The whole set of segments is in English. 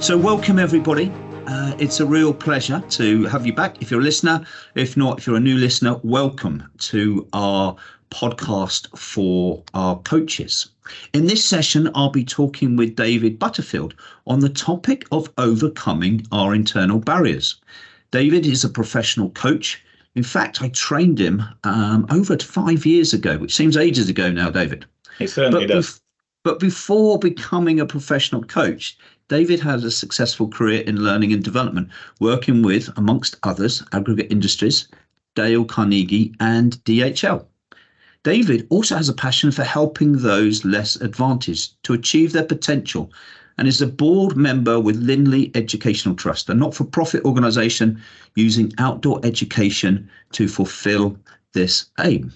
So welcome everybody. It's a real pleasure to have you back. If you're a listener, if not, if you're a new listener, welcome to our podcast for our coaches. In this session, I'll be talking with David Butterfield on the topic of overcoming our internal barriers. David is a professional coach. In fact, I trained him over 5 years ago, which seems ages ago now, David. It certainly does. But before becoming a professional coach, David had a successful career in learning and development, working with, amongst others, Aggregate Industries, Dale Carnegie and DHL. David also has a passion for helping those less advantaged to achieve their potential and is a board member with Lindley Educational Trust, a not-for-profit organisation using outdoor education to fulfil this aim.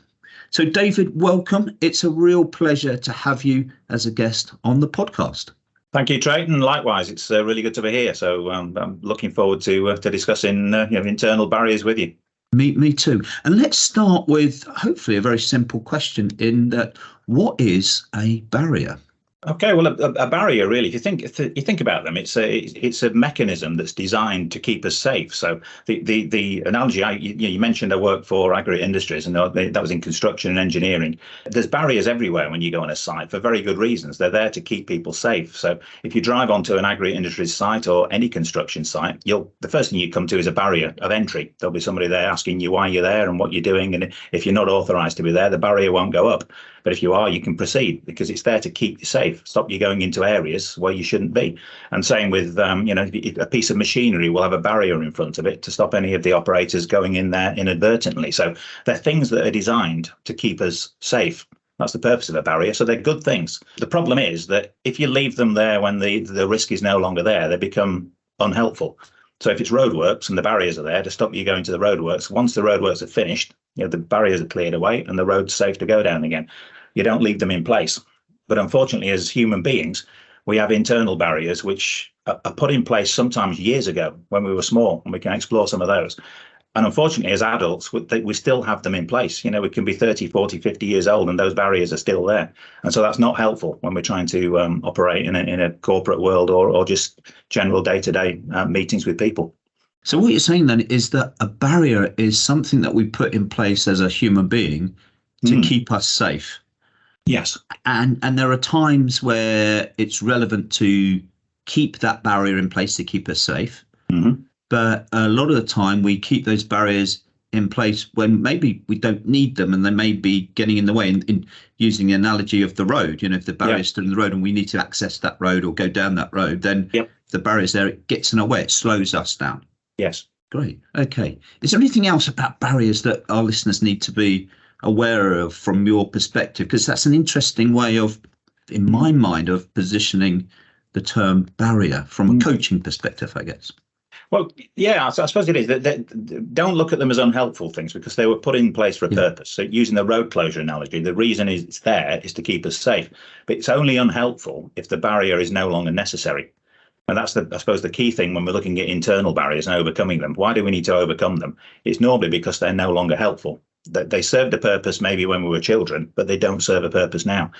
So David, welcome. It's a real pleasure to have you as a guest on the podcast. Thank you, Trayton. Likewise, it's really good to be here. So I'm looking forward to discussing internal barriers with you. Me too. And let's start with hopefully a very simple question in that, what is a barrier? Okay, well, a barrier, really, if you think about them, it's a mechanism that's designed to keep us safe. So the analogy you mentioned, I work for Aggregate Industries, and that was in construction and engineering. There's barriers everywhere when you go on a site for very good reasons. They're there to keep people safe. So if you drive onto an Aggregate Industries site or any construction site, the first thing you come to is a barrier of entry. There'll be somebody there asking you why you're there and what you're doing, and if you're not authorised to be there, the barrier won't go up. But if you are, you can proceed because it's there to keep you safe, stop you going into areas where you shouldn't be. And same with, a piece of machinery will have a barrier in front of it to stop any of the operators going in there inadvertently. So they're things that are designed to keep us safe. That's the purpose of a barrier. So they're good things. The problem is that if you leave them there when the risk is no longer there, they become unhelpful. So if it's roadworks and the barriers are there to stop you going to the roadworks, once the roadworks are finished, the barriers are cleared away and the road's safe to go down again. You don't leave them in place. But unfortunately, as human beings, we have internal barriers which are put in place sometimes years ago when we were small, and we can explore some of those. And unfortunately, as adults, we still have them in place. We can be 30, 40, 50 years old and those barriers are still there. And so that's not helpful when we're trying to operate in a corporate world or just general day-to-day meetings with people. So what you're saying then is that a barrier is something that we put in place as a human being to keep us safe. Yes. And there are times where it's relevant to keep that barrier in place to keep us safe. Mm-hmm. But a lot of the time we keep those barriers in place when maybe we don't need them and they may be getting in the way. In using the analogy of the road, if the barrier is still in the road and we need to access that road or go down that road, then the barrier's there, it gets in our way, it slows us down. Yes. Great. Okay. Is there anything else about barriers that our listeners need to be aware of from your perspective? Because that's an interesting way of, in my mind, of positioning the term barrier from a coaching perspective, I guess. Well, yeah, I suppose it is. Don't look at them as unhelpful things because they were put in place for a purpose. So using the road closure analogy, the reason it's there is to keep us safe. But it's only unhelpful if the barrier is no longer necessary. And that's, I suppose, the key thing when we're looking at internal barriers and overcoming them. Why do we need to overcome them? It's normally because they're no longer helpful. They served a purpose maybe when we were children, but they don't serve a purpose now.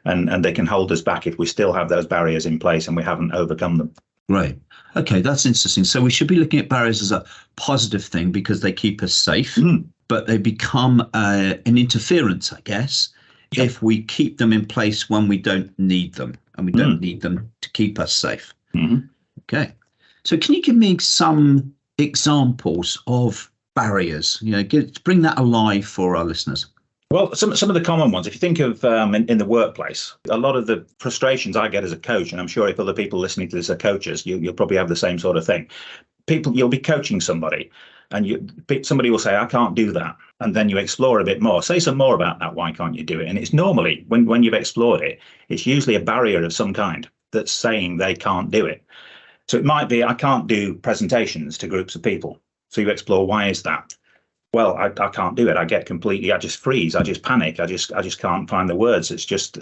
And they can hold us back if we still have those barriers in place and we haven't overcome them. Right. Okay, that's interesting. So we should be looking at barriers as a positive thing because they keep us safe, but they become an interference, I guess, if we keep them in place when we don't need them and we don't need them to keep us safe. Mm-hmm. Okay. So can you give me some examples of barriers, bring that alive for our listeners? Well, some of the common ones, if you think of in the workplace, a lot of the frustrations I get as a coach, and I'm sure if other people listening to this are coaches, you'll probably have the same sort of thing. You'll be coaching somebody and somebody will say, I can't do that. And then you explore a bit more, say some more about that. Why can't you do it? And it's normally when you've explored it, it's usually a barrier of some kind that's saying they can't do it. So it might be, I can't do presentations to groups of people. So you explore, why is that? Well, I can't do it. I just freeze. I just panic. I just can't find the words. It's just,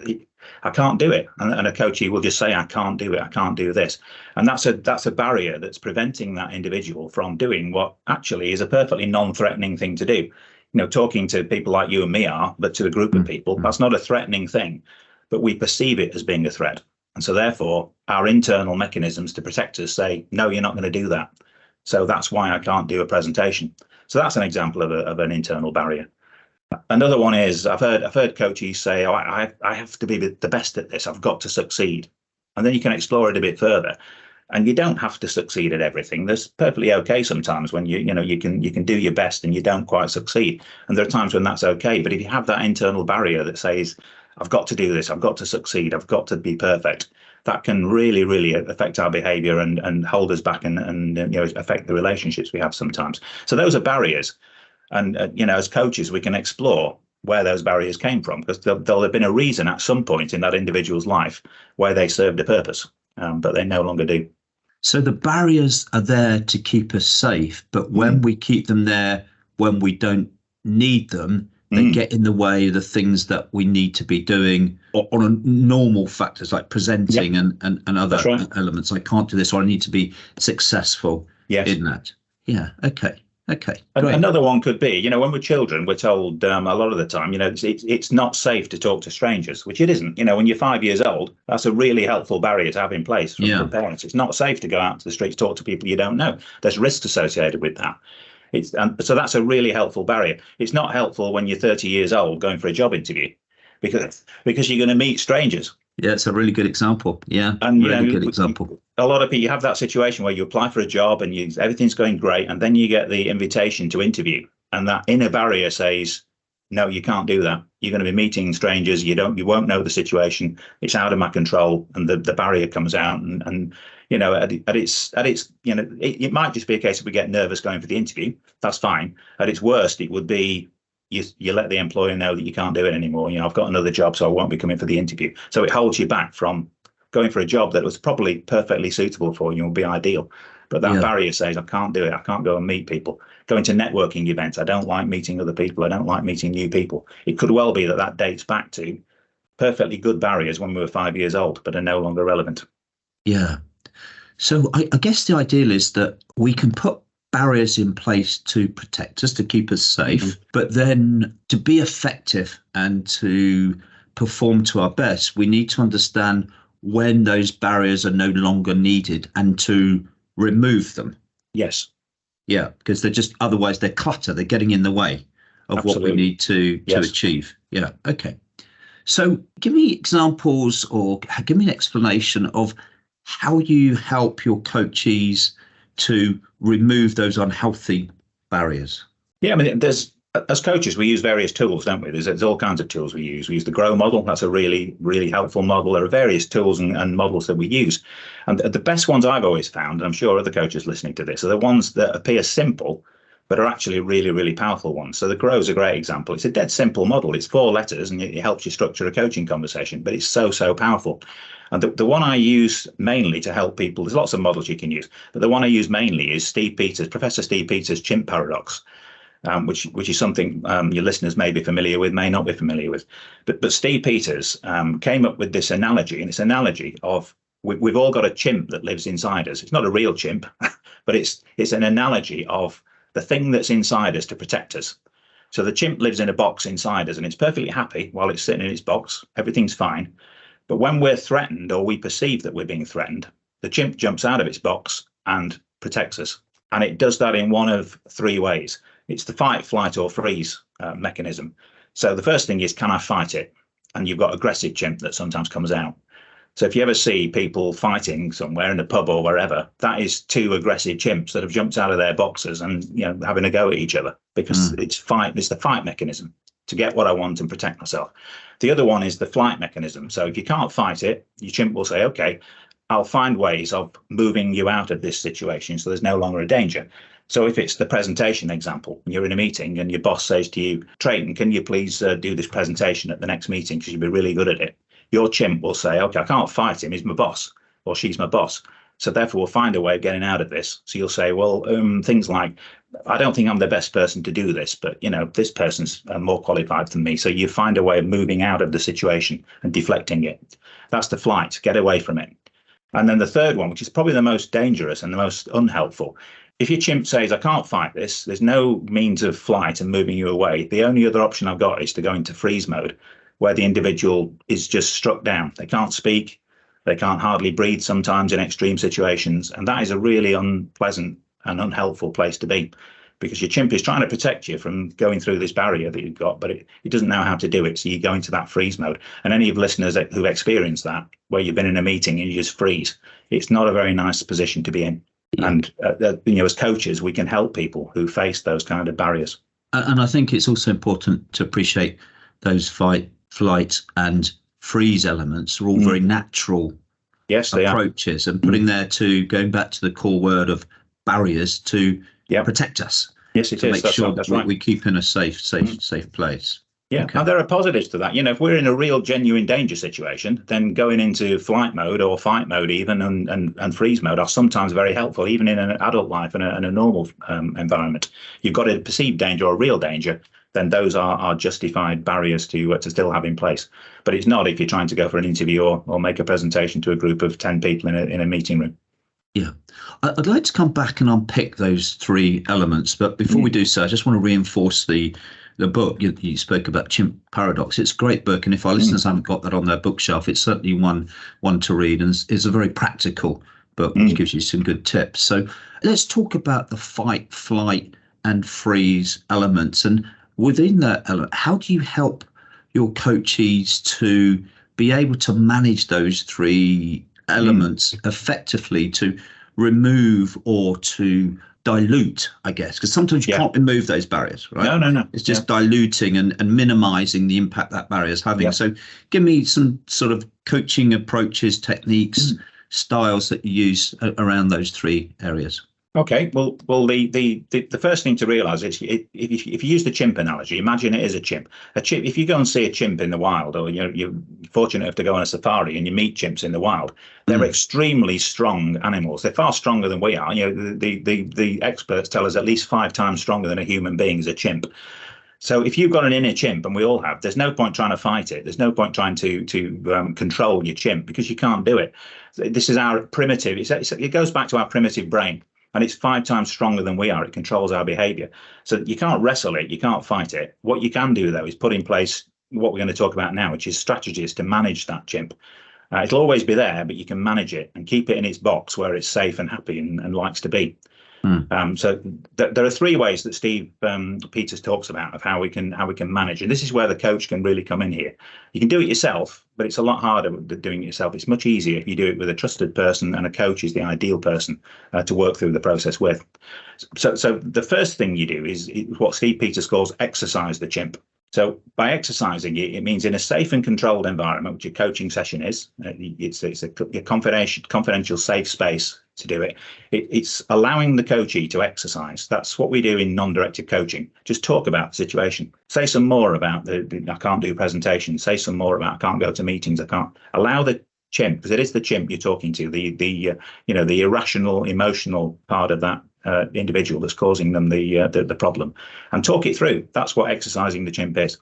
I can't do it. And a coachee will just say, I can't do it. I can't do this. And that's a barrier that's preventing that individual from doing what actually is a perfectly non-threatening thing to do. Talking to people like you and me are, but to a group of people, that's not a threatening thing, but we perceive it as being a threat. And so therefore, our internal mechanisms to protect us say, no, you're not going to do that. So that's why I can't do a presentation. So that's an example of an internal barrier. Another one is I've heard coaches say, oh, I have to be the best at this. I've got to succeed. And then you can explore it a bit further. And you don't have to succeed at everything. There's perfectly okay sometimes when you can do your best and you don't quite succeed. And there are times when that's okay. But if you have that internal barrier that says, I've got to do this, I've got to succeed, I've got to be perfect, that can really, really affect our behavior and hold us back and affect the relationships we have sometimes. So those are barriers. And as coaches, we can explore where those barriers came from, because there'll have been a reason at some point in that individual's life where they served a purpose, but they no longer do. So the barriers are there to keep us safe, but when we keep them there, when we don't need them, they get in the way of the things that we need to be doing on a normal factors like presenting and other elements. I can't do this, or I need to be successful in that. Yeah. Okay. Great. Another one could be, when we're children, we're told a lot of the time, it's not safe to talk to strangers, which it isn't. When you're 5 years old, that's a really helpful barrier to have in place for parents. It's not safe to go out to the streets, talk to people you don't know. There's risks associated with that. So that's a really helpful barrier. It's not helpful when you're 30 years old going for a job interview because you're going to meet strangers. Yeah, it's a really good example. Yeah, and really good example. A lot of people, you have that situation where you apply for a job and everything's going great, and then you get the invitation to interview, and that inner barrier says, no, you can't do that. You're going to be meeting strangers. You won't know the situation. It's out of my control, and the barrier comes out, and it might just be a case of we get nervous going for the interview. That's fine. At its worst, it would be you let the employer know that you can't do it anymore. I've got another job, so I won't be coming for the interview. So it holds you back from going for a job that was probably perfectly suitable for you, would be ideal. But that barrier says, I can't do it. I can't go and meet people. Going to networking events. I don't like meeting other people. I don't like meeting new people. It could well be that dates back to perfectly good barriers when we were 5 years old, but are no longer relevant. Yeah. So I guess the ideal is that we can put barriers in place to protect us, to keep us safe, but then to be effective and to perform to our best, we need to understand when those barriers are no longer needed and to remove them. Yes. Yeah, because otherwise they're clutter, they're getting in the way of what we need to achieve. Yeah. Okay. So give me examples or give me an explanation of how you help your coachees to remove those unhealthy barriers. Yeah, as coaches, we use various tools, don't we? There's all kinds of tools we use. We use the GROW model. That's a really, really helpful model. There are various tools and models that we use. And the best ones I've always found, and I'm sure other coaches listening to this, are the ones that appear simple, but are actually really, really powerful ones. So the GROW is a great example. It's a dead simple model. It's 4 letters and it helps you structure a coaching conversation, but it's so, so powerful. And the one I use mainly to help people, there's lots of models you can use, but the one I use mainly is Professor Steve Peters' Chimp paradox. Which is something your listeners may be familiar with, may not be familiar with. But Steve Peters came up with this analogy, and it's an analogy of we've all got a chimp that lives inside us. It's not a real chimp, but it's an analogy of the thing that's inside us to protect us. So the chimp lives in a box inside us, and it's perfectly happy while it's sitting in its box. Everything's fine. But when we're threatened or we perceive that we're being threatened, the chimp jumps out of its box and protects us. And it does that in one of 3 ways. It's the fight, flight, or freeze mechanism. So the first thing is, can I fight it? And you've got aggressive chimp that sometimes comes out. So if you ever see people fighting somewhere in a pub or wherever, that is 2 aggressive chimps that have jumped out of their boxes and having a go at each other, because it's the fight mechanism to get what I want and protect myself. The other one is the flight mechanism. So if you can't fight it, your chimp will say, okay, I'll find ways of moving you out of this situation so there's no longer a danger. So if it's the presentation example, you're in a meeting and your boss says to you, Trayton, can you please do this presentation at the next meeting because you'll be really good at it? Your chimp will say, okay, I can't fight him. He's my boss or she's my boss. So therefore, we'll find a way of getting out of this. So you'll say, well, things like, I don't think I'm the best person to do this, but, this person's more qualified than me. So you find a way of moving out of the situation and deflecting it. That's the flight, get away from it. And then the third one, which is probably the most dangerous and the most unhelpful. If your chimp says, I can't fight this, there's no means of flight and moving you away. The only other option I've got is to go into freeze mode, where the individual is just struck down. They can't speak. They can't hardly breathe sometimes in extreme situations. And that is a really unpleasant and unhelpful place to be, because your chimp is trying to protect you from going through this barrier that you've got, but it doesn't know how to do it. So you go into that freeze mode. And any of listeners who've experienced that, where you've been in a meeting and you just freeze, it's not a very nice position to be in. Yeah. And as coaches, we can help people who face those kind of barriers. And I think it's also important to appreciate those fight, flight, and freeze elements are all very natural approaches, and putting there to going back to the core word of barriers to protect us. Yes, it to is. Make sure that we keep in a safe place. Yeah, okay. And there are positives to that. If we're in a real genuine danger situation, then going into flight mode or fight mode even and freeze mode are sometimes very helpful, even in an adult life and a normal environment. You've got a perceived danger or real danger, then those are justified barriers to still have in place. But it's not if you're trying to go for an interview or make a presentation to a group of 10 people in a meeting room. Yeah, I'd like to come back and unpick those three elements. But before we do so, I just want to reinforce the book. You spoke about Chimp Paradox. It's a great book. And if our listeners haven't got that on their bookshelf, it's certainly one to read. And it's a very practical book, which gives you some good tips. So let's talk about the fight, flight and freeze elements. And within that element, how do you help your coachees to be able to manage those three elements effectively, to remove or to dilute, I guess, because sometimes you can't remove those barriers, right? No. It's just diluting and minimizing the impact that barrier is having. So give me some sort of coaching approaches, techniques, styles that you use around those three areas. Okay, well, the first thing to realise is if you use the chimp analogy, imagine it is a chimp. A chimp. If you go and see a chimp in the wild, or you're fortunate enough to go on a safari and you meet chimps in the wild, they're extremely strong animals. They're far stronger than we are. The experts tell us at least 5 times stronger than a human being is a chimp. So if you've got an inner chimp, and we all have, there's no point trying to fight it. There's no point trying to control your chimp, because you can't do it. This is our primitive. It goes back to our primitive brain. And it's 5 times stronger than we are. It controls our behavior. So you can't wrestle it. You can't fight it. What you can do, though, is put in place what we're going to talk about now, which is strategies to manage that chimp. It'll always be there, but you can manage it and keep it in its box where it's safe and happy and likes to be. So there are 3 ways that Steve Peters talks about of how we can manage, and this is where the coach can really come in here. You can do it yourself, but it's a lot harder than doing it yourself. It's much easier if you do it with a trusted person, and a coach is the ideal person to work through the process with. So the first thing you do is what Steve Peters calls exercise the chimp. So by exercising it, it means in a safe and controlled environment, which a coaching session is. It's a confidential, safe space to do it. It's allowing the coachee to exercise. That's what we do in non-directive coaching. Just talk about the situation. Say some more about I can't do presentations. Say some more about I can't go to meetings. I can't. Allow the chimp, because it is the chimp you're talking to, the irrational, emotional part of that individual that's causing them the problem, and talk it through. That's what exercising the chimp is.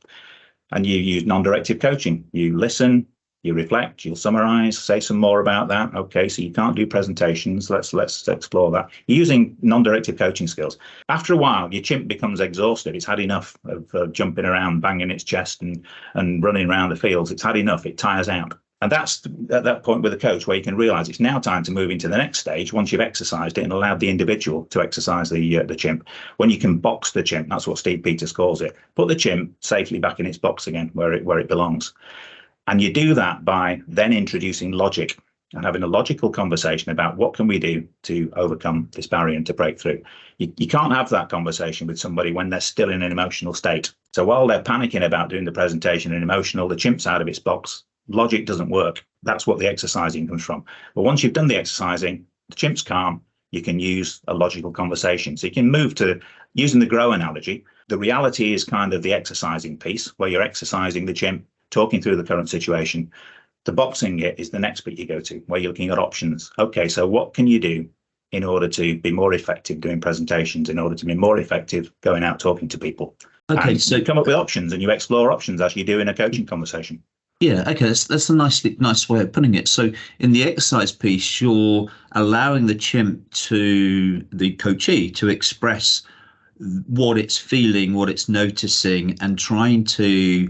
And you use non-directive coaching. You listen, you reflect, you'll summarize, say some more about that. Okay, so you can't do presentations. Let's explore that. You're using non-directive coaching skills. After a while, your chimp becomes exhausted. It's had enough of jumping around, banging its chest and running around the fields. It's had enough. It tires out. And that's at that point with a coach where you can realize it's now time to move into the next stage once you've exercised it and allowed the individual to exercise the chimp. When you can box the chimp, that's what Steve Peters calls it. Put the chimp safely back in its box again where it belongs. And you do that by then introducing logic and having a logical conversation about what can we do to overcome this barrier and to break through. You can't have that conversation with somebody when they're still in an emotional state. So while they're panicking about doing the presentation and emotional, the chimp's out of its box. Logic doesn't work. That's what the exercising comes from. But once you've done the exercising, the chimp's calm, you can use a logical conversation. So you can move to using the grow analogy. The reality is kind of the exercising piece where you're exercising the chimp, talking through the current situation. The boxing it is the next bit you go to, where you're looking at options. Okay, so what can you do in order to be more effective doing presentations, in order to be more effective going out talking to people? Okay, and so you come up with options and you explore options as you do in a coaching conversation. Yeah, okay, that's a nice way of putting it. So in the exercise piece, you're allowing the chimp the coachee to express what it's feeling, what it's noticing, and trying to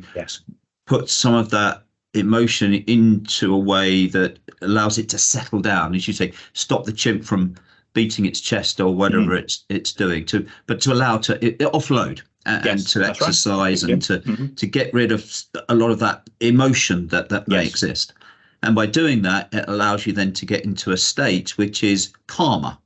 put some of that emotion into a way that allows it to settle down, as you say, stop the chimp from beating its chest or whatever it's doing, but to allow to offload and to exercise and to get rid of a lot of that emotion that may exist. And by doing that, it allows you then to get into a state which is calmer.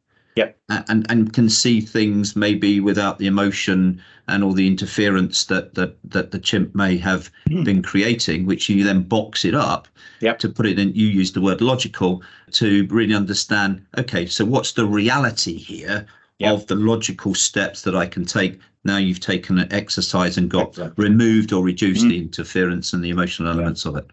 And can see things maybe without the emotion and all the interference that the chimp may have been creating, which you then box it up to put it in. You use the word logical to really understand, okay, so what's the reality here of the logical steps that I can take? Now you've taken an exercise and got removed or reduced the interference and the emotional elements of it.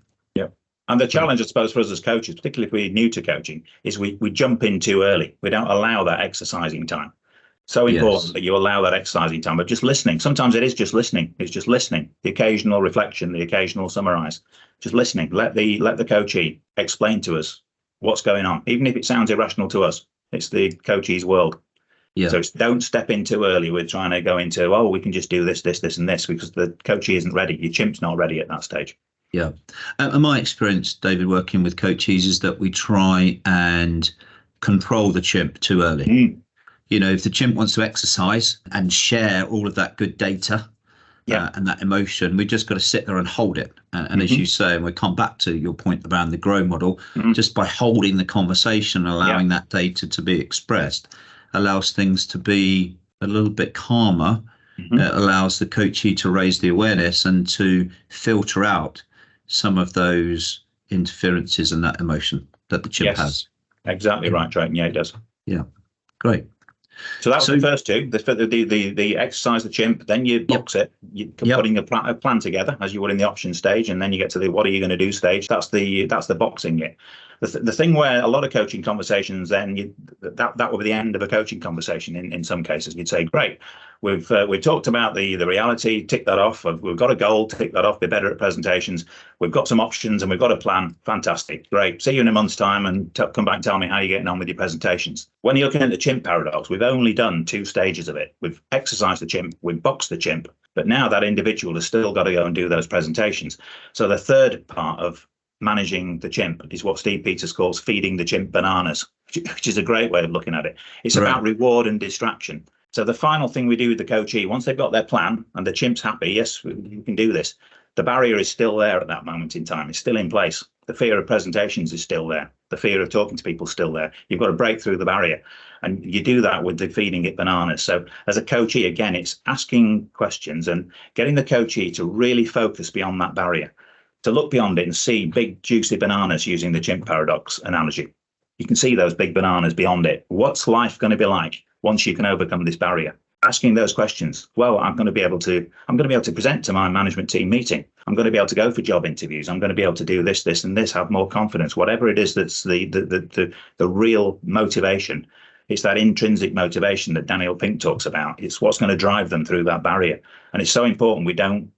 And the challenge, I suppose, for us as coaches, particularly if we're new to coaching, is we jump in too early. We don't allow that exercising time. So important that you allow that exercising time, but just listening. Sometimes it is just listening. It's just listening. The occasional reflection, the occasional summarize. Just listening. Let the coachee explain to us what's going on, even if it sounds irrational to us. It's the coachee's world. So don't step in too early with trying to go into, oh, we can just do this, and this, because the coachee isn't ready. Your chimp's not ready at that stage. And my experience, David, working with coaches is that we try and control the chimp too early. You know, if the chimp wants to exercise and share all of that good data and that emotion, we just got to sit there and hold it. And as you say, and we come back to your point around the grow model, just by holding the conversation, allowing that data to be expressed, allows things to be a little bit calmer. It allows the coachee to raise the awareness and to filter out some of those interferences and that emotion that the chimp has. Exactly right, Drayton. Yeah, it does. Great. So that's the first two. The exercise the chimp, then you box it. You're putting a plan together as you would in the option stage, and then you get to the what are you going to do stage. That's the boxing it. The thing where a lot of coaching conversations, then that will be the end of a coaching conversation. In some cases, you'd say, great, we've talked about the reality, tick that off. We've got a goal, tick that off. Be better at presentations. We've got some options and we've got a plan. Fantastic, great. See you in a month's time and come back and tell me how you're getting on with your presentations. When you're looking at the chimp paradox, we've only done 2 stages of it. We've exercised the chimp, we've boxed the chimp, but now that individual has still got to go and do those presentations. So the third part of managing the chimp is what Steve Peters calls feeding the chimp bananas, which is a great way of looking at it. It's about reward and distraction. So the final thing we do with the coachee, once they've got their plan and the chimp's happy, yes, we can do this, the barrier is still there at that moment in time. It's still in place. The fear of presentations is still there. The fear of talking to people is still there. You've got to break through the barrier. And you do that with the feeding it bananas. So as a coachee, again, it's asking questions and getting the coachee to really focus beyond that barrier, to look beyond it and see big, juicy bananas, using the chimp paradox analogy. You can see those big bananas beyond it. What's life going to be like once you can overcome this barrier? Asking those questions. Well, I'm going to be able to present to my management team meeting. I'm going to be able to go for job interviews. I'm going to be able to do this, this, and this, have more confidence. Whatever it is that's the real motivation. It's that intrinsic motivation that Daniel Pink talks about. It's what's going to drive them through that barrier. And it's so important we don't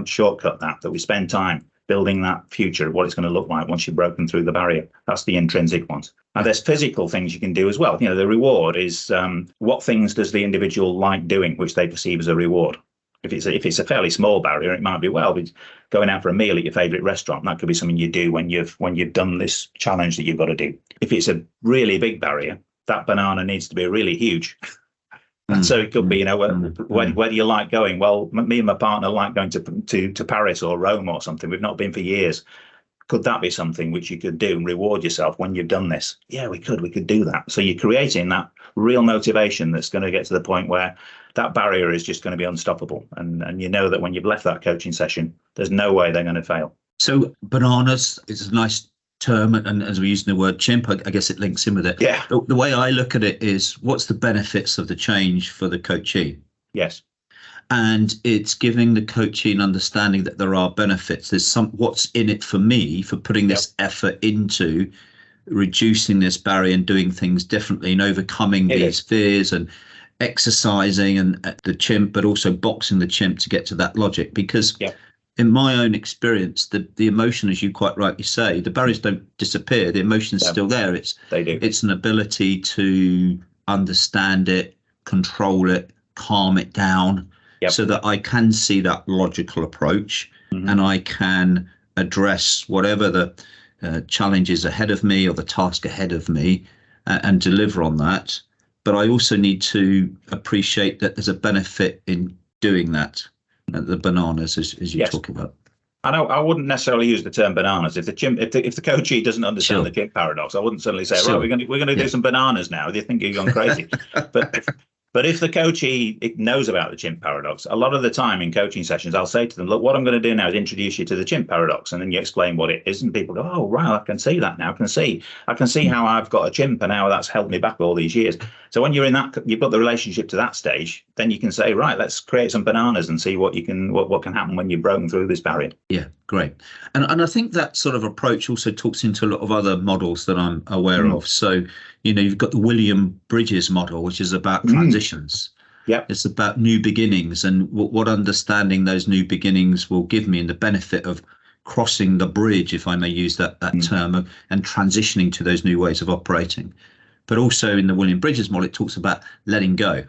shortcut that we spend time building that future of what it's going to look like once you've broken through the barrier. That's the intrinsic ones. And there's physical things you can do as well. The reward is what things does the individual like doing, which they perceive as a reward. If it's a fairly small barrier, it might be going out for a meal at your favorite restaurant. That could be something you do when you've done this challenge that you've got to do. If it's a really big barrier, that banana needs to be really huge. And so it could be, whether you like going. Well, me and my partner like going to Paris or Rome or something. We've not been for years. Could that be something which you could do and reward yourself when you've done this? Yeah, we could do that. So you're creating that real motivation that's going to get to the point where that barrier is just going to be unstoppable. And you know that when you've left that coaching session, there's no way they're going to fail. So bananas is a nice term, and as we're using the word chimp, I guess it links in with it. Yeah. The way I look at it is, what's the benefits of the change for the coachee? Yes. And it's giving the coachee an understanding that there are benefits. There's what's in it for me for putting this effort into reducing this barrier and doing things differently and overcoming these fears and exercising and the chimp, but also boxing the chimp to get to that logic. Because in my own experience, the emotion, as you quite rightly say, the barriers don't disappear. The emotion's still there. It's an ability to understand it, control it, calm it down, so that I can see that logical approach and I can address whatever the challenges ahead of me or the task ahead of me and deliver on that. But I also need to appreciate that there's a benefit in doing that. The bananas, as you talk about. I wouldn't necessarily use the term bananas. If the coachee doesn't understand the chimp paradox, I wouldn't suddenly say, right, we're going to do some bananas now. They think you've gone crazy. But if the coachee knows about the chimp paradox, a lot of the time in coaching sessions, I'll say to them, look, what I'm going to do now is introduce you to the chimp paradox. And then you explain what it is. And people go, oh, right, I can see that now. I can see how I've got a chimp and how that's held me back all these years. So when you're in that, you've got the relationship to that stage, then you can say, right, let's create some bananas and see what can happen when you've broken through this barrier. Yeah, great. And I think that sort of approach also talks into a lot of other models that I'm aware of. So, you've got the William Bridges model, which is about transitions. Yeah, it's about new beginnings and what understanding those new beginnings will give me and the benefit of crossing the bridge, if I may use that term, and transitioning to those new ways of operating. But also in the William Bridges model, it talks about letting go.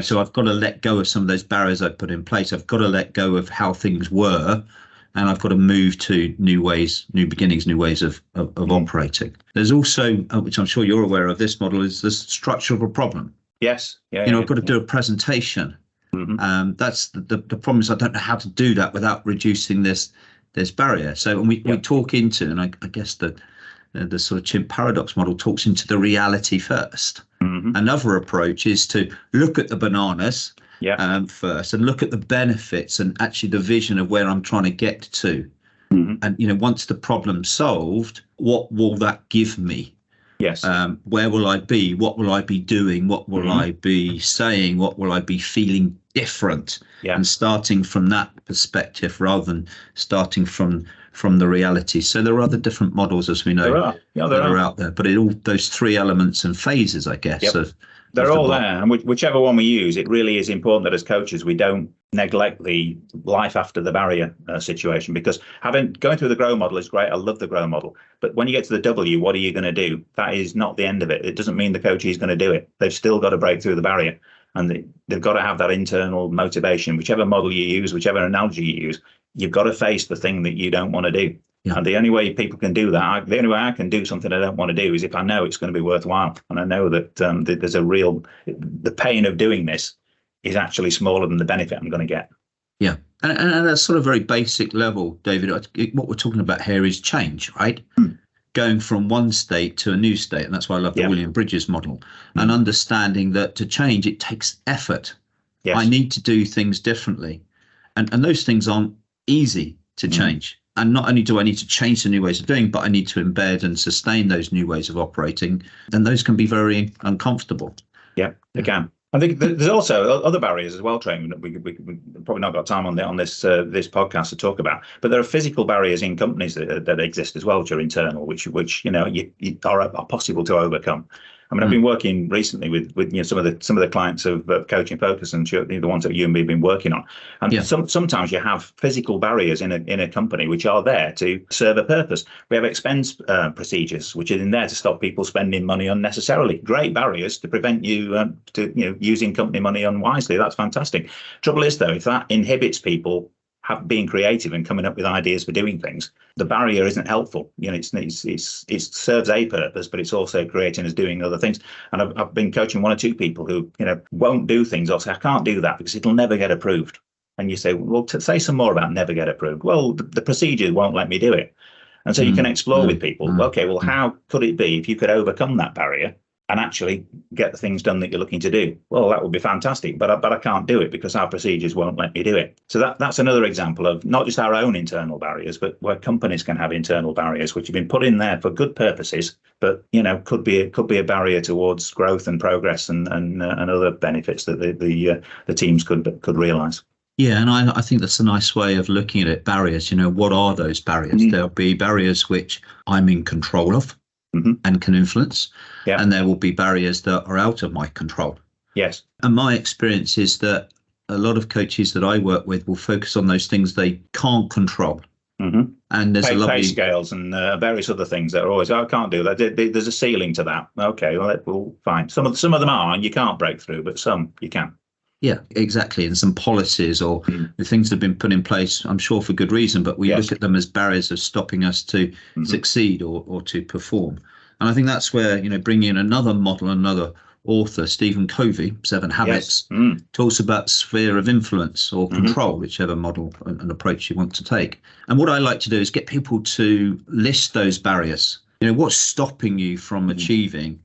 So I've got to let go of some of those barriers I put in place. I've got to let go of how things were, and I've got to move to new ways, new beginnings, new ways of operating. There's also, which I'm sure you're aware of, this model is the structure of a problem. Yes. I've got to do a presentation. That's the problem is I don't know how to do that without reducing this barrier. So we talk into, and I guess the sort of chimp paradox model talks into the reality first. Another approach is to look at the bananas first and look at the benefits and actually the vision of where I'm trying to get to. And, once the problem's solved, what will that give me? Yes. Where will I be? What will I be doing? What will I be saying? What will I be feeling different? And starting from that perspective rather than starting from the reality. So there are other different models, as we know, that are out there. But those three elements and phases, I guess, they're all there. And whichever one we use, it really is important that as coaches we don't neglect the life after the barrier situation, because going through the grow model is great. I love the grow model. But when you get to the W, what are you going to do? That is not the end of it. It doesn't mean the coachee is going to do it. They've still got to break through the barrier. And they've got to have that internal motivation. Whichever model you use, whichever analogy you use, you've got to face the thing that you don't want to do. And the only way people can do that, the only way I can do something I don't want to do is if I know it's going to be worthwhile. And I know that there's the pain of doing this is actually smaller than the benefit I'm going to get. Yeah. And at a sort of very basic level, David, what we're talking about here is change, right? Going from one state to a new state. And that's why I love the William Bridges model. And understanding that to change, it takes effort. I need to do things differently. And those things aren't easy to change. And not only do I need to change the new ways of doing, but I need to embed and sustain those new ways of operating. And those can be very uncomfortable. Yeah, they can. I think there's also other barriers as well, Training, that we probably not got time on this podcast to talk about. But there are physical barriers in companies that exist as well, which are internal, which are possible to overcome. I mean, I've been working recently with some of the clients of Coaching Focus and the ones that you and me have been working on. And sometimes you have physical barriers in a company which are there to serve a purpose. We have expense procedures which are in there to stop people spending money unnecessarily. Great barriers to prevent you using company money unwisely. That's fantastic. Trouble is though, if that inhibits people being creative and coming up with ideas for doing things, the barrier isn't helpful. It serves a purpose, but it's also creating us doing other things. And I've been coaching one or two people who won't do things. I'll say, I can't do that because it'll never get approved. And you say, well, say some more about never get approved. Well, the procedure won't let me do it. And so you can explore with people. Okay, well, how could it be if you could overcome that barrier and actually get the things done that you're looking to do? Well, that would be fantastic, but I can't do it because our procedures won't let me do it. So that's another example of not just our own internal barriers, but where companies can have internal barriers, which have been put in there for good purposes, but could be a barrier towards growth and progress and other benefits that the teams could realise. Yeah, and I think that's a nice way of looking at it. Barriers, what are those barriers? There'll be barriers which I'm in control of and can influence. Yeah. And there will be barriers that are out of my control. Yes. And my experience is that a lot of coaches that I work with will focus on those things they can't control. And there's pay scales and various other things that are always, I can't do that. There's a ceiling to that. Okay, well, fine. Some of them are, and you can't break through, but some you can. Yeah, exactly. And some policies or the things that have been put in place, I'm sure for good reason, but we look at them as barriers of stopping us to succeed or to perform. And I think that's where, bringing in another model, another author, Stephen Covey, Seven Habits, talks about sphere of influence or control, whichever model and approach you want to take. And what I like to do is get people to list those barriers. What's stopping you from achieving,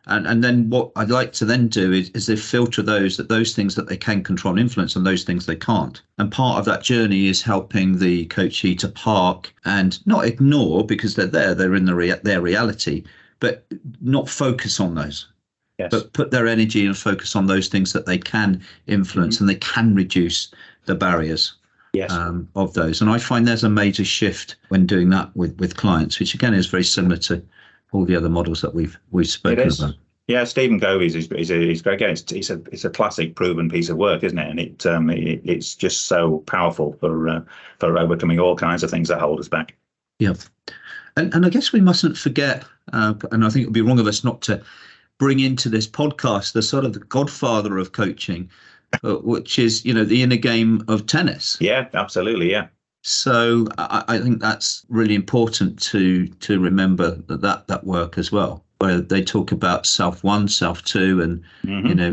And then what I'd like to then do is they filter those things that they can control and influence and those things they can't. And part of that journey is helping the coachee to park and not ignore, because they're in their reality, but not focus on those. Yes. But put their energy and focus on those things that they can influence and they can reduce the barriers of those. And I find there's a major shift when doing that with clients, which again is very similar to all the other models that we've spoken about. Yeah, Stephen Covey's is great. It's a classic, proven piece of work, isn't it? And it's just so powerful for overcoming all kinds of things that hold us back. Yeah, and I guess we mustn't forget, and I think it would be wrong of us not to bring into this podcast the sort of the godfather of coaching, which is the inner game of tennis. Yeah, absolutely. Yeah. So I think that's really important to remember that work as well, where they talk about self one, self two, and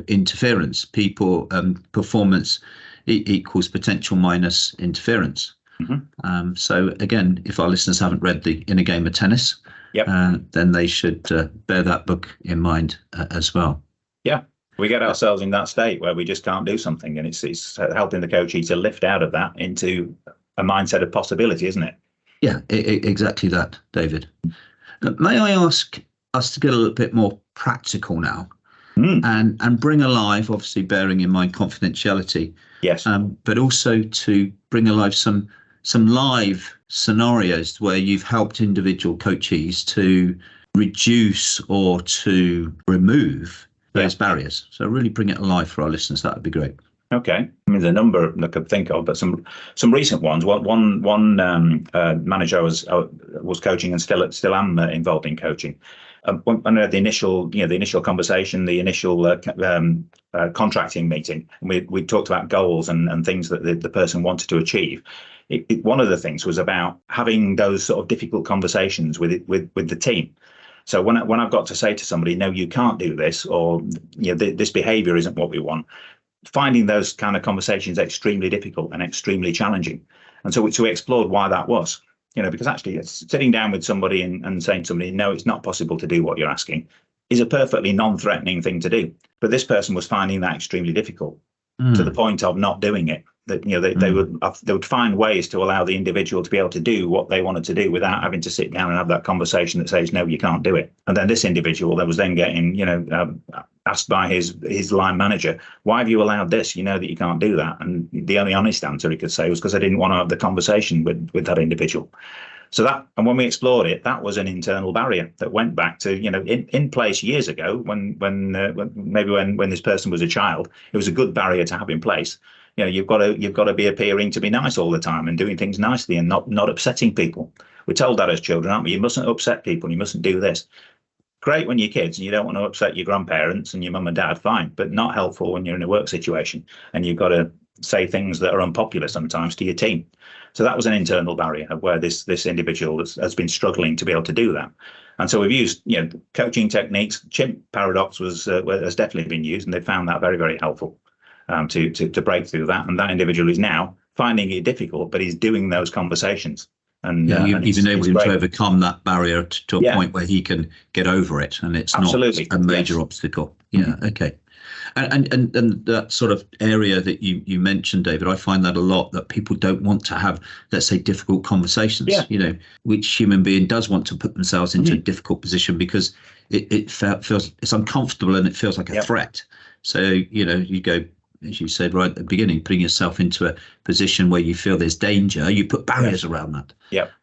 interference. People performance equals potential minus interference. So again, if our listeners haven't read The Inner Game of Tennis, then they should bear that book in mind as well. Yeah. We get ourselves in that state where we just can't do something, and it's helping the coachee to lift out of that into a mindset of possibility, isn't it? Yeah, exactly that, David. May I ask us to get a little bit more practical now and bring alive, obviously bearing in mind confidentiality, but also to bring alive some live scenarios where you've helped individual coachees to reduce or to remove those barriers. So really bring it alive for our listeners. That would be great. Okay, I mean, there's a number I could think of, but some recent ones. One manager I was coaching and still am involved in coaching. When I had the initial conversation, the initial contracting meeting, and we talked about goals and things that the person wanted to achieve. One of the things was about having those sort of difficult conversations with the team. So when I've got to say to somebody, no, you can't do this, or this behaviour isn't what we want. Finding those kind of conversations extremely difficult and extremely challenging. And so we explored why that was, because actually it's sitting down with somebody and saying to somebody, no, it's not possible to do what you're asking, is a perfectly non-threatening thing to do. But this person was finding that extremely difficult to the point of not doing it. That they would find ways to allow the individual to be able to do what they wanted to do without having to sit down and have that conversation that says, no, you can't do it. And then this individual that was then getting, asked by his line manager, why have you allowed this? You know that you can't do that. And the only honest answer he could say was because I didn't want to have the conversation with that individual. So and when we explored it, that was an internal barrier that went back to, in place years ago when this person was a child. It was a good barrier to have in place. You've got to be appearing to be nice all the time and doing things nicely and not upsetting people. We're told that as children, aren't we? You mustn't upset people. You mustn't do this. Great when you're kids and you don't want to upset your grandparents and your mum and dad, fine, but not helpful when you're in a work situation and you've got to say things that are unpopular sometimes to your team. So that was an internal barrier of where this individual has been struggling to be able to do that. And so we've used coaching techniques. Chimp paradox has definitely been used, and they found that very, very helpful to break through that. And that individual is now finding it difficult, but he's doing those conversations. And you've been able to overcome that barrier to a point where he can get over it, and it's not a major obstacle. Okay. And that sort of area that you mentioned, David, I find that a lot, that people don't want to have, let's say, difficult conversations. Which human being does want to put themselves into a difficult position because it feels it's uncomfortable and it feels like a threat. So you go, as you said right at the beginning, putting yourself into a position where you feel there's danger, you put barriers around that.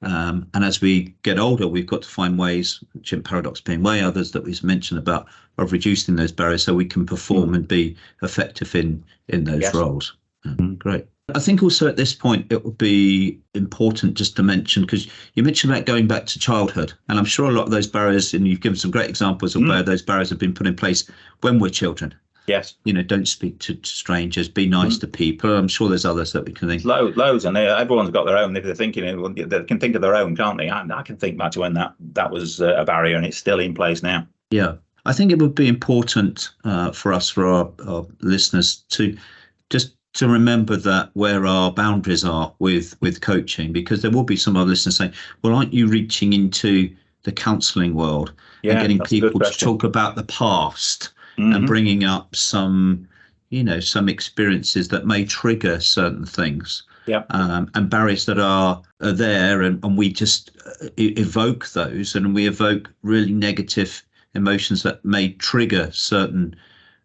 And as we get older, we've got to find ways, Chimp paradox being way, others that we've mentioned about, of reducing those barriers so we can perform and be effective in those roles. Great. I think also at this point, it would be important just to mention, because you mentioned about going back to childhood, and I'm sure a lot of those barriers, and you've given some great examples of where those barriers have been put in place when we're children. Yes. Don't speak to strangers, be nice to people. I'm sure there's others that we can think. Loads, and everyone's got their own. If they're thinking, they can think of their own, can't they? I can think back to when that was a barrier, and it's still in place now. Yeah, I think it would be important for our listeners to just to remember that where our boundaries are with coaching, because there will be some other listeners saying, well, aren't you reaching into the counselling world and getting people to talk about the past and bringing up some experiences that may trigger certain things, and barriers that are there, and we just evoke those, and we evoke really negative emotions that may trigger certain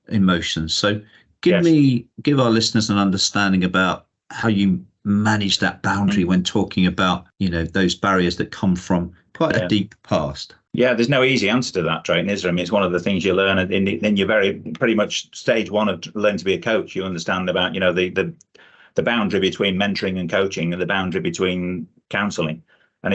emotions. So give our listeners an understanding about how you manage that boundary when talking about those barriers that come from quite a deep past. Yeah, there's no easy answer to that, Drayton, is there? I mean, it's one of the things you learn in your pretty much stage one of learning to be a coach. You understand about the boundary between mentoring and coaching, and the boundary between counselling, and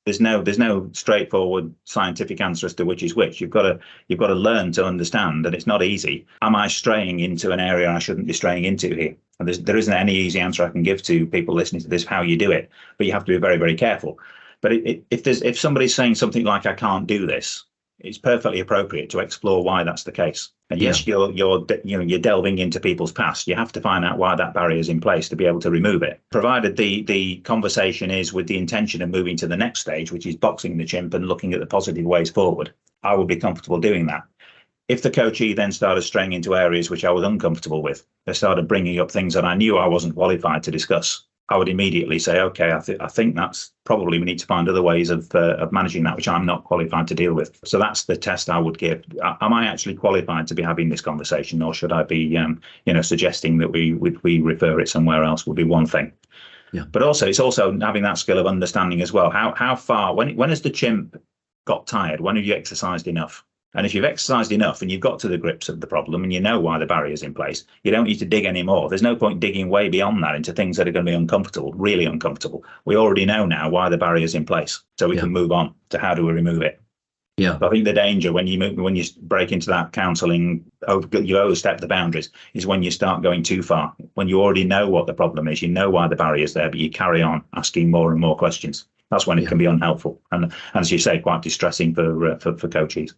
there's no straightforward scientific answer as to which is which. You've got to learn to understand, and it's not easy. Am I straying into an area I shouldn't be straying into here? And there isn't any easy answer I can give to people listening to this how you do it, but you have to be very, very careful. But if somebody's saying something like I can't do this, it's perfectly appropriate to explore why that's the case. And yes, you're delving into people's past. You have to find out why that barrier is in place to be able to remove it. Provided the conversation is with the intention of moving to the next stage, which is boxing the chimp and looking at the positive ways forward, I would be comfortable doing that. If the coachee then started straying into areas which I was uncomfortable with, they started bringing up things that I knew I wasn't qualified to discuss, I would immediately say, okay, I think that's probably we need to find other ways of managing that, which I'm not qualified to deal with. So that's the test I would give. Am I actually qualified to be having this conversation, or should I be, suggesting that we refer it somewhere else? Would be one thing. Yeah. But also, it's also having that skill of understanding as well. How far? When has the chimp got tired? When have you exercised enough? And if you've exercised enough and you've got to the grips of the problem and you know why the barrier is in place, you don't need to dig anymore. There's no point digging way beyond that into things that are going to be uncomfortable, really uncomfortable. We already know now why the barrier is in place, so we can move on to how do we remove it. Yeah. But I think the danger when you break into that counselling, you overstep the boundaries, is when you start going too far. When you already know what the problem is, you know why the barrier is there, but you carry on asking more and more questions. That's when it can be unhelpful and as you say, quite distressing for coaches.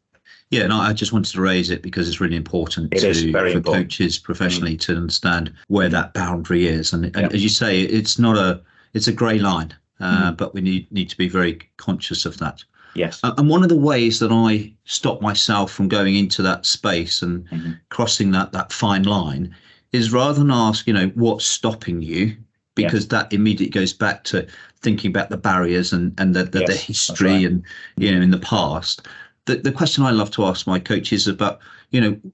Yeah, and I just wanted to raise it because it's really important for coaches professionally to understand where that boundary is. And as you say, it's a grey line, but we need to be very conscious of that. Yes. And one of the ways that I stop myself from going into that space and crossing that fine line is, rather than ask, what's stopping you, because that immediately goes back to thinking about the barriers and the history and in the past. The question I love to ask my coaches is about,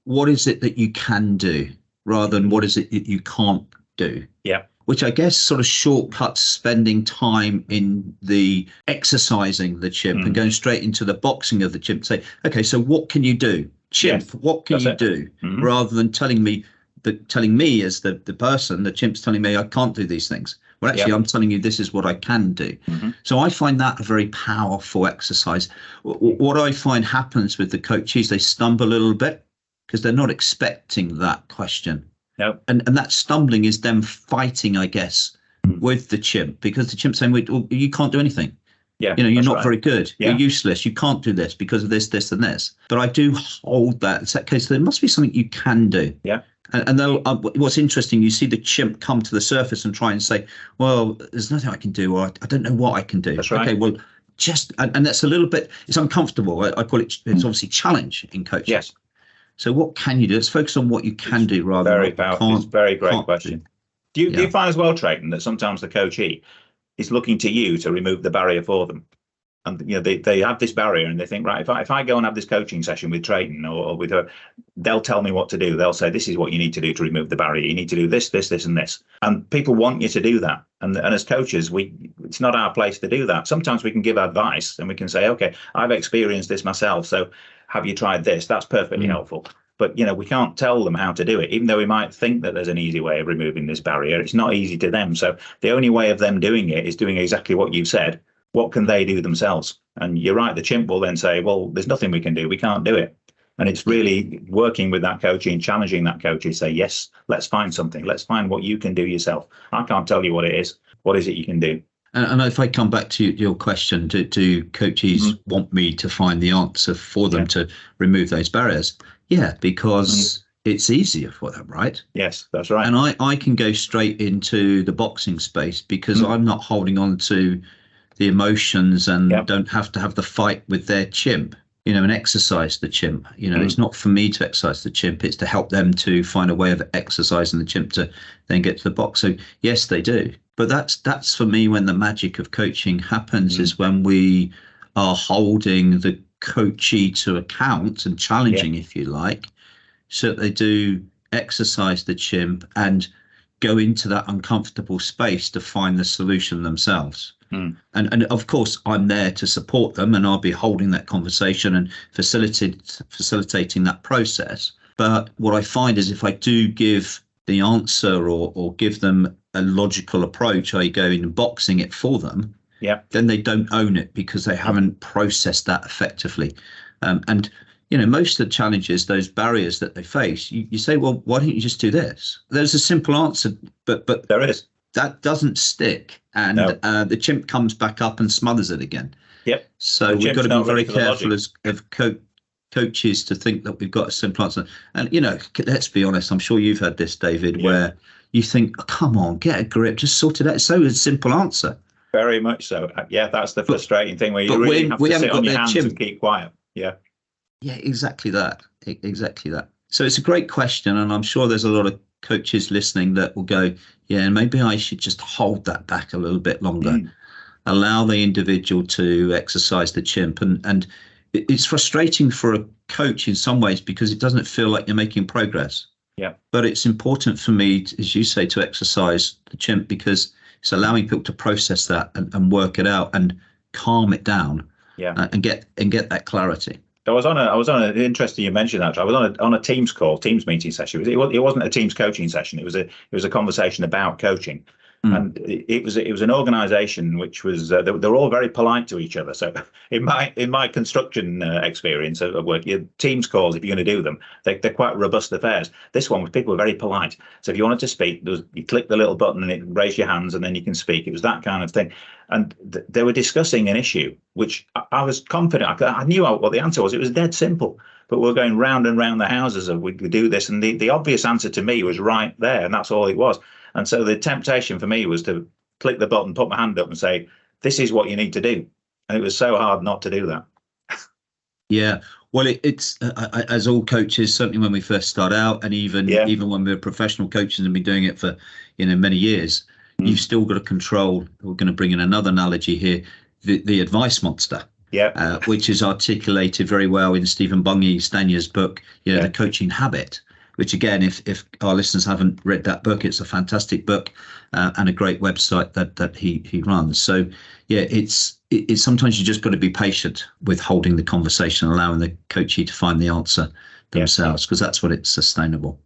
what is it that you can do rather than what is it that you can't do? Yeah. Which I guess sort of shortcuts spending time in the exercising the chimp and going straight into the boxing of the chimp. Say, okay, so what can you do? Chimp, what can you do? Rather than telling me as the person, the chimp's telling me I can't do these things. Well, actually, I'm telling you this is what I can do. So I find that a very powerful exercise. What I find happens with the coaches, they stumble a little bit because they're not expecting that question. Nope. And that stumbling is them fighting, I guess, with the chimp, because the chimp's saying, well, you can't do anything. Yeah, you're not very good. Yeah. You're useless. You can't do this because of this, this, and this. But I do hold that. It's that case. There must be something you can do. Yeah. And what's interesting, you see the chimp come to the surface and try and say, well, there's nothing I can do, or I don't know what I can do. That's right. Okay, well, and that's a little bit, it's uncomfortable. I call it, it's obviously challenge in coaching. Yes. So what can you do? Let's focus on what you can do rather than what you can't. It's a very great question. Do you find as well, Trayton, that sometimes the coachee is looking to you to remove the barrier for them? And they have this barrier and they think, right, if I go and have this coaching session with Trayton or with her, they'll tell me what to do. They'll say, this is what you need to do to remove the barrier. You need to do this, this, this, and this. And people want you to do that. And as coaches, it's not our place to do that. Sometimes we can give advice and we can say, okay, I've experienced this myself, so have you tried this? That's perfectly helpful. But, we can't tell them how to do it, even though we might think that there's an easy way of removing this barrier. It's not easy to them. So the only way of them doing it is doing exactly what you've said. What can they do themselves? And you're right, the chimp will then say, well, there's nothing we can do. We can't do it. And it's really working with that coachee and challenging that coachee, say, yes, let's find something. Let's find what you can do yourself. I can't tell you what it is. What is it you can do? And if I come back to your question, do coaches want me to find the answer for them to remove those barriers? Yeah, because it's easier for them, right? Yes, that's right. And I can go straight into the boxing space because I'm not holding on to the emotions and don't have to have the fight with their chimp, and exercise the chimp. It's not for me to exercise the chimp. It's to help them to find a way of exercising the chimp to then get to the box. So yes, they do. But that's for me when the magic of coaching happens is when we are holding the coachee to account and challenging, if you like, so that they do exercise the chimp and go into that uncomfortable space to find the solution themselves. And of course, I'm there to support them, and I'll be holding that conversation and facilitating that process. But what I find is if I do give the answer or give them a logical approach, I go in boxing it for them, then they don't own it because they haven't processed that effectively. And most of the challenges, those barriers that they face, you say, well, why don't you just do this? There's a simple answer, but there is. That doesn't stick, and the chimp comes back up and smothers it again. So we've got to be very careful as coaches to think that we've got a simple answer. And let's be honest, I'm sure you've had this, David, where you think, oh, come on, get a grip, just sort it out. It's so a simple answer. Very much so. Yeah, that's the frustrating thing where you really have to sit on your hands and keep quiet. Yeah, exactly that. So it's a great question, and I'm sure there's a lot of coaches listening that will go, yeah, maybe I should just hold that back a little bit longer, allow the individual to exercise the chimp. And it's frustrating for a coach in some ways because it doesn't feel like you're making progress. But it's important for me, as you say, to exercise the chimp because it's allowing people to process that and work it out and calm it down and get that clarity. I was on an interesting. You mentioned that. I was on a Teams meeting session. It wasn't a Teams coaching session. It was a conversation about coaching, and it was an organisation which was they're all very polite to each other. So in my construction experience of work, Teams calls, if you're going to do them, they're quite robust affairs. This one was people were very polite. So if you wanted to speak, you click the little button and it raise your hands and then you can speak. It was that kind of thing. And they were discussing an issue, which I was confident. I knew what the answer was. It was dead simple. But we're going round and round the houses of we could do this. And the obvious answer to me was right there. And that's all it was. And so the temptation for me was to click the button, put my hand up and say, this is what you need to do. And it was so hard not to do that. Yeah. Well, it's as all coaches, certainly when we first start out and even when we're professional coaches and been doing it for, many years, you've still got to control. We're going to bring in another analogy here, the advice monster, which is articulated very well in Stephen Stanya's book, The Coaching Habit, which again, if our listeners haven't read that book, it's a fantastic book and a great website that he runs. So it's sometimes you just got to be patient with holding the conversation, allowing the coachee to find the answer themselves, because that's what it's sustainable.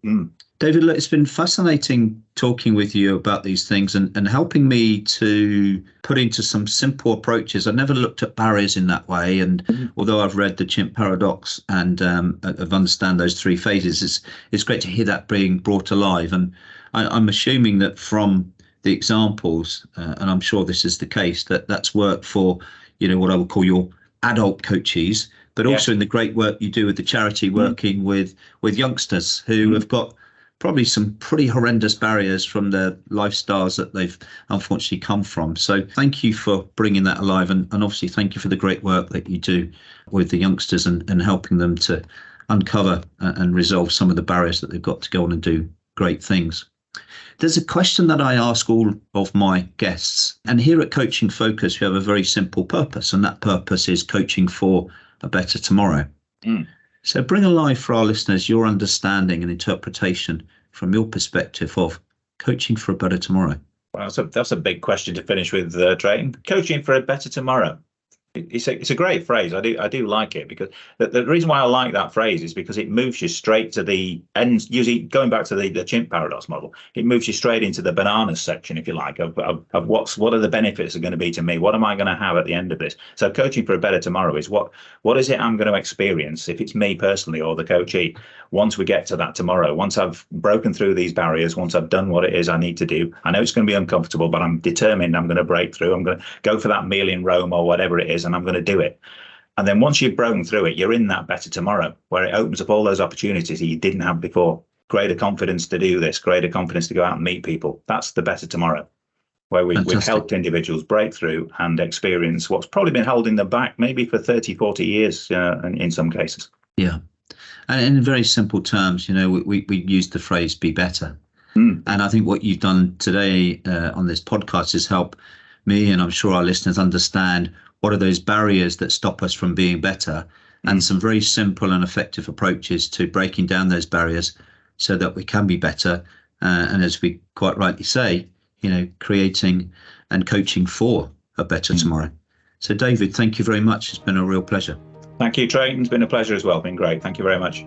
David, look, it's been fascinating talking with you about these things and helping me to put into some simple approaches. I never looked at barriers in that way. And although I've read the Chimp Paradox and I've understand those three phases, it's great to hear that being brought alive. And I'm assuming that from the examples, and I'm sure this is the case, that's worked for, what I would call your adult coachees, but also in the great work you do with the charity working with youngsters who have got probably some pretty horrendous barriers from the lifestyles that they've unfortunately come from. So thank you for bringing that alive. And obviously, thank you for the great work that you do with the youngsters and helping them to uncover and resolve some of the barriers that they've got to go on and do great things. There's a question that I ask all of my guests. And here at Coaching Focus, we have a very simple purpose. And that purpose is coaching for a better tomorrow. So bring alive for our listeners your understanding and interpretation from your perspective of coaching for a better tomorrow. Well, that's a big question to finish with, Drayton. Coaching for a better tomorrow. It's a great phrase. I do like it, because the reason why I like that phrase is because it moves you straight to the end. Usually, going back to the chimp paradox model, it moves you straight into the bananas section, if you like, of what are the benefits are going to be to me? What am I going to have at the end of this? So coaching for a better tomorrow is what is it I'm going to experience, if it's me personally or the coachee, once we get to that tomorrow, once I've broken through these barriers, once I've done what it is I need to do. I know it's going to be uncomfortable, but I'm determined I'm going to break through. I'm going to go for that meal in Rome or whatever it is, and I'm going to do it. And then once you've broken through it, you're in that better tomorrow, where it opens up all those opportunities that you didn't have before. Greater confidence to do this, greater confidence to go out and meet people. That's the better tomorrow, where we've helped individuals break through and experience what's probably been holding them back, maybe for 30, 40 years in some cases. Yeah. And in very simple terms, we use the phrase "be better." And I think what you've done today on this podcast is help me, and I'm sure our listeners, understand what are those barriers that stop us from being better, and some very simple and effective approaches to breaking down those barriers so that we can be better. And as we quite rightly say, creating and coaching for a better tomorrow. So, David, thank you very much. It's been a real pleasure. Thank you, Trayton. It's been a pleasure as well. Been great. Thank you very much.